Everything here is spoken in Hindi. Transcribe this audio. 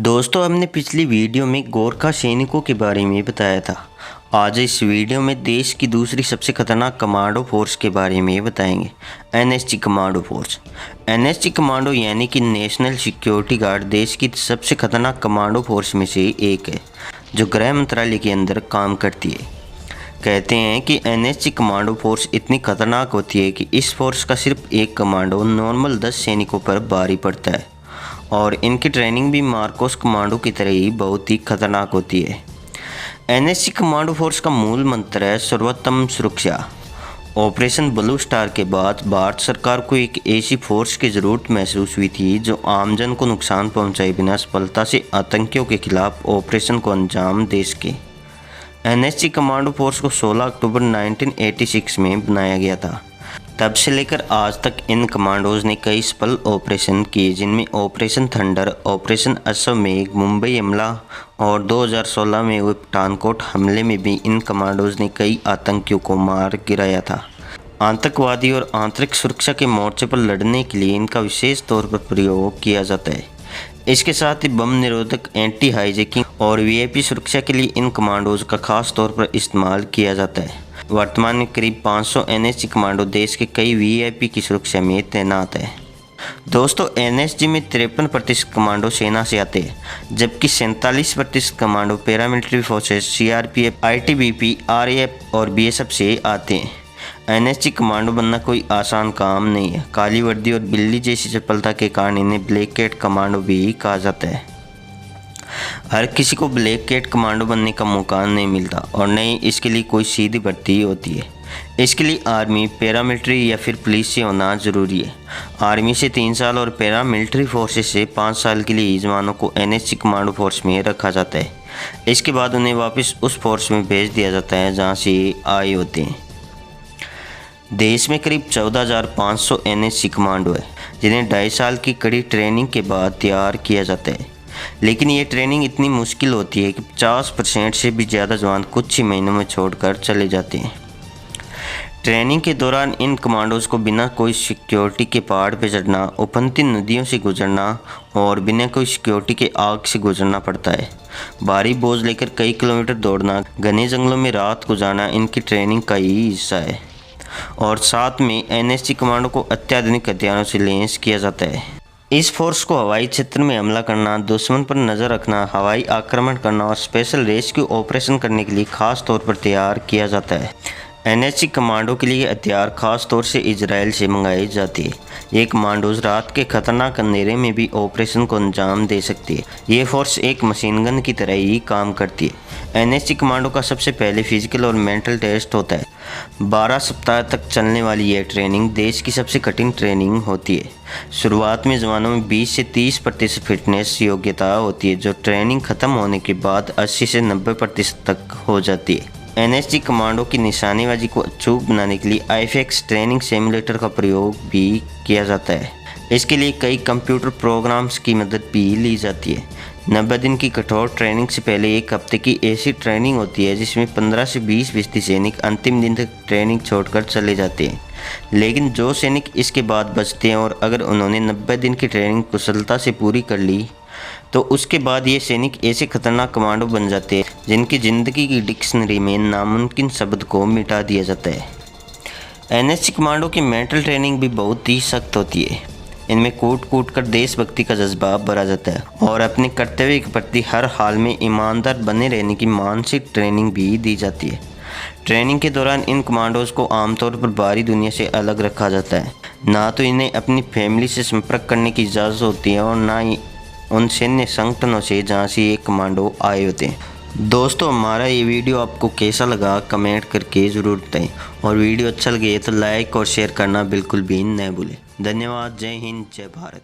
दोस्तों, हमने पिछली वीडियो में गोरखा सैनिकों के बारे में बताया था। आज इस वीडियो में देश की दूसरी सबसे खतरनाक कमांडो फोर्स के बारे में बताएंगे, NSG commando force. NSG commando यानी कि नेशनल सिक्योरिटी गार्ड देश की सबसे खतरनाक कमांडो फोर्स में से एक है, जो गृह मंत्रालय के अंदर काम करती है। कहते हैं कि एनएसजी कमांडो फोर्स इतनी खतरनाक होती है कि इस फोर्स का सिर्फ एक कमांडो नॉर्मल 10 सैनिकों पर भारी पड़ता है और इनकी ट्रेनिंग भी मार्कोस कमांडो की तरह ही बहुत ही खतरनाक होती है। एनएसजी कमांडो फोर्स का मूल मंत्र है सर्वोत्तम सुरक्षा। ऑपरेशन ब्लू स्टार के बाद भारत सरकार को एक ऐसी फोर्स की ज़रूरत महसूस हुई थी जो आमजन को नुकसान पहुंचाए बिना सफलता से आतंकियों के खिलाफ ऑपरेशन को अंजाम दे सके। एनएसजी कमांडो फोर्स को 16 अक्टूबर 1986 में बनाया गया था। तब से लेकर आज तक इन कमांडोज ने कई सफल ऑपरेशन किए, जिनमें ऑपरेशन थंडर, ऑपरेशन अश्वमेघ, मुंबई हमला और 2016 में हुए पठानकोट हमले में भी इन कमांडोज ने कई आतंकियों को मार गिराया था। आतंकवादी और आंतरिक सुरक्षा के मोर्चे पर लड़ने के लिए इनका विशेष तौर पर प्रयोग किया जाता है। इसके साथ ही बम निरोधक, एंटी हाईजैकिंग और वीआईपी सुरक्षा के लिए इन कमांडोज का खास तौर पर इस्तेमाल किया जाता है। वर्तमान में करीब 500 एनएसजी कमांडो देश के कई वीआईपी की सुरक्षा में तैनात है। दोस्तों, एनएसजी में 53% कमांडो सेना से आते हैं, जबकि 47% commando paramilitary forces, CRPF, ITBP, RAF और बीएसएफ से आते हैं। एनएसजी कमांडो बनना कोई आसान काम नहीं है। काली वर्दी और बिल्ली जैसी चपलता के कारण इन्हें ब्लैक कैट कमांडो भी कहा जाता है। हर किसी को ब्लैक कैट कमांडो बनने का मौका नहीं मिलता और न ही इसके लिए कोई सीधी भर्ती होती है। इसके लिए आर्मी, पैरामिलिट्री या फिर पुलिस से होना ज़रूरी है। आर्मी से 3 साल और पैरामिलिट्री फोर्सेस से 5 साल के लिए जवानों को एनएसजी कमांडो फोर्स में रखा जाता है। इसके बाद उन्हें वापस उस फोर्स में भेज दिया जाता है जहाँ से आए होते हैं। देश में करीब 14,500 एनएसजी कमांडो है, जिन्हें 2.5 साल की कड़ी ट्रेनिंग के बाद तैयार किया जाता है। लेकिन ये ट्रेनिंग इतनी मुश्किल होती है कि 50% से भी ज़्यादा जवान कुछ ही महीनों में छोड़कर चले जाते हैं। ट्रेनिंग के दौरान इन कमांडोज को बिना कोई सिक्योरिटी के पहाड़ पर चढ़ना, उफनती नदियों से गुजरना और बिना कोई सिक्योरिटी के आग से गुजरना पड़ता है। भारी बोझ लेकर कई किलोमीटर दौड़ना, घने जंगलों में रात गुजारना इनकी ट्रेनिंग का ही हिस्सा है। और साथ में एनएसजी कमांडो को अत्याधुनिक हथियारों से लैस किया जाता है। इस फोर्स को हवाई क्षेत्र में हमला करना, दुश्मन पर नज़र रखना, हवाई आक्रमण करना और स्पेशल रेस्क्यू ऑपरेशन करने के लिए खास तौर पर तैयार किया जाता है। एनएसजी कमांडो के लिए हथियार खास तौर से इजराइल से मंगाई जाती है। ये कमांडोज रात के खतरनाक अंधेरे में भी ऑपरेशन को अंजाम दे सकती है। ये फोर्स एक मशीन गन की तरह ही काम करती है। एनएसजी कमांडो का सबसे पहले फिजिकल और मेंटल टेस्ट होता है। 12 सप्ताह तक चलने वाली यह ट्रेनिंग देश की सबसे कठिन ट्रेनिंग होती है। शुरुआत में जवानों में 20 से 30% फिटनेस योग्यता होती है, जो ट्रेनिंग खत्म होने के बाद 80 से 90% तक हो जाती है। एनएसजी कमांडो की निशानेबाजी को अचूक बनाने के लिए आईएफएक्स ट्रेनिंग सिमुलेटर का प्रयोग भी किया जाता है। इसके लिए कई कंप्यूटर प्रोग्राम्स की मदद भी ली जाती है। 90 दिन की कठोर ट्रेनिंग से पहले 1 हफ्ते की ऐसी ट्रेनिंग होती है जिसमें 15 से 20% सैनिक अंतिम दिन तक ट्रेनिंग छोड़कर चले जाते हैं। लेकिन जो सैनिक इसके बाद बचते हैं और अगर उन्होंने 90 दिन की ट्रेनिंग कुशलता से पूरी कर ली, तो उसके बाद ये सैनिक ऐसे खतरनाक कमांडो बन जाते हैं जिनकी ज़िंदगी की डिक्शनरी में नामुमकिन शब्द को मिटा दिया जाता है। एनएसजी कमांडो की मेंटल ट्रेनिंग भी बहुत ही सख्त होती है। इनमें कूट कूट कर देशभक्ति का जज्बा भरा जाता है और अपने कर्तव्य के प्रति हर हाल में ईमानदार बने रहने की मानसिक ट्रेनिंग भी दी जाती है। ट्रेनिंग के दौरान इन कमांडोज को आमतौर पर बाहरी दुनिया से अलग रखा जाता है। ना तो इन्हें अपनी फैमिली से संपर्क करने की इजाज़त होती है और ना ही उन सैन्य संगठनों से जहाँ से ये कमांडो आए होते हैं। दोस्तों, हमारा ये वीडियो आपको कैसा लगा कमेंट करके ज़रूर बताएं और वीडियो अच्छा लगे तो लाइक और शेयर करना बिल्कुल भी न भूलें। धन्यवाद। जय हिंद, जय भारत।